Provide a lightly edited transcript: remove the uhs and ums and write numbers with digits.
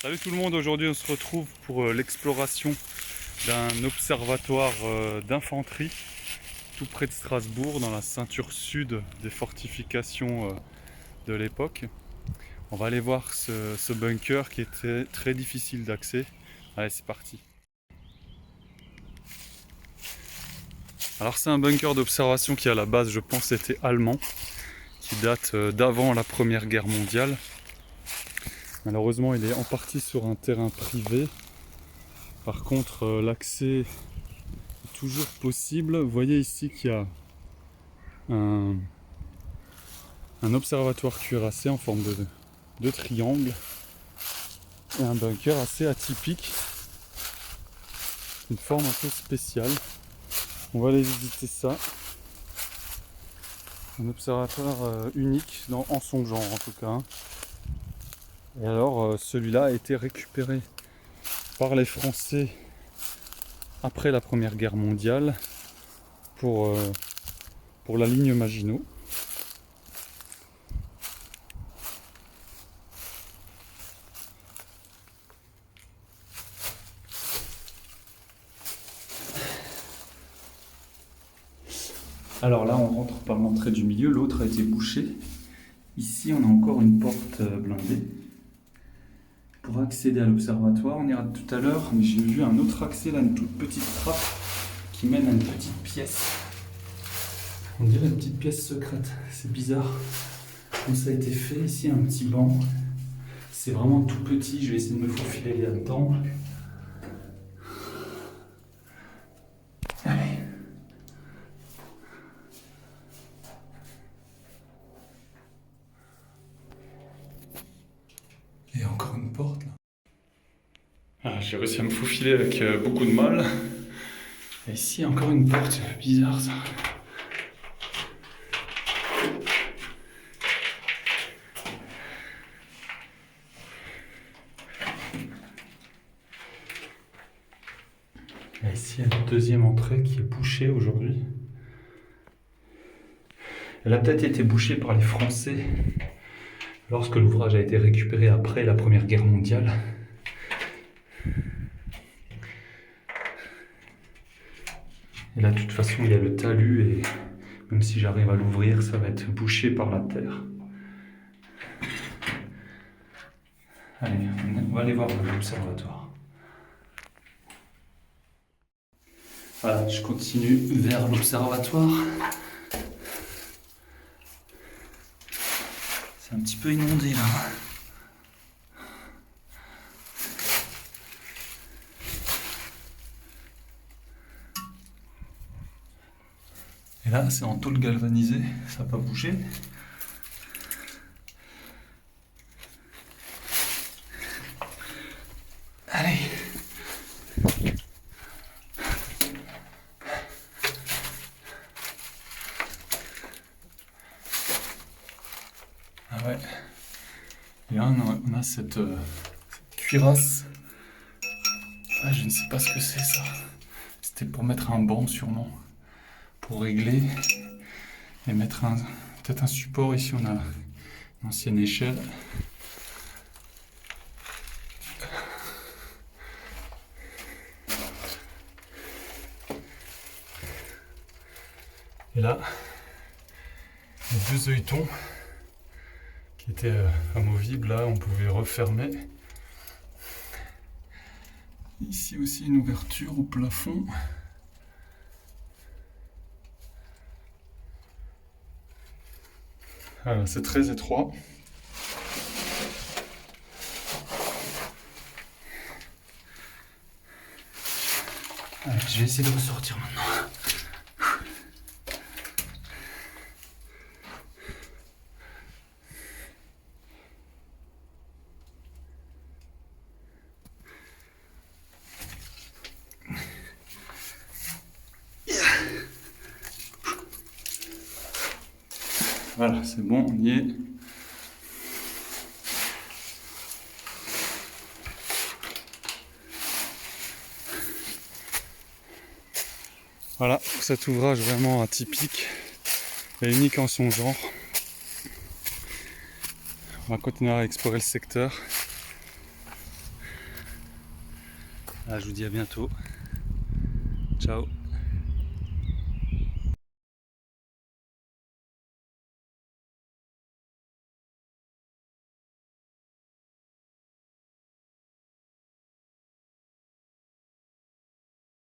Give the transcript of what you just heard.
Salut tout le monde, aujourd'hui on se retrouve pour l'exploration d'un observatoire d'infanterie tout près de Strasbourg, dans la ceinture sud des fortifications de l'époque. On va aller voir ce bunker qui était très difficile d'accès. Allez, c'est parti. Alors c'est un bunker d'observation qui à la base je pense était allemand, qui date d'avant la Première Guerre mondiale. Malheureusement il est en partie sur un terrain privé. Par contre l'accès est toujours possible. Vous voyez ici qu'il y a un observatoire cuirassé en forme de triangle et un bunker assez atypique, une forme un peu spéciale. On va aller visiter ça. Un observatoire unique en son genre en tout cas. Et alors celui-là a été récupéré par les Français après la Première Guerre mondiale pour la ligne Maginot. Alors là on rentre par l'entrée du milieu, l'autre a été bouché. Ici on a encore une porte blindée. Pour accéder à l'observatoire, on ira tout à l'heure, mais j'ai vu un autre accès là, une toute petite trappe qui mène à une petite pièce. On dirait une petite pièce secrète, c'est bizarre. Comme ça a été fait, ici un petit banc. C'est vraiment tout petit, je vais essayer de me faufiler là-dedans. Allez. Il y a encore une porte là. Ah, j'ai réussi à me faufiler avec beaucoup de mal. Et ici, il y a encore une porte, c'est bizarre ça. Et ici, il y a une deuxième entrée qui est bouchée aujourd'hui. Elle a peut-être été bouchée par les Français lorsque l'ouvrage a été récupéré après la Première Guerre mondiale. Et là, de toute façon, il y a le talus et même si j'arrive à l'ouvrir, ça va être bouché par la terre. Allez, on va aller voir l'observatoire. Voilà, je continue vers l'observatoire. C'est un petit peu inondé là. Et là, c'est en tôle galvanisée, ça n'a pas bougé. Allez. Ah ouais. Et là, on a cette cuirasse. Ah, je ne sais pas ce que c'est ça. C'était pour mettre un banc sûrement. Pour régler et mettre peut-être un support. Ici on a une ancienne échelle. Et là, les deux œilletons qui étaient amovibles, là on pouvait refermer. Ici aussi une ouverture au plafond. Voilà, c'est très étroit. Allez, je vais essayer de ressortir maintenant. Voilà, c'est bon, on y est. Voilà, pour cet ouvrage vraiment atypique et unique en son genre. On va continuer à explorer le secteur. Ah, je vous dis à bientôt. Ciao.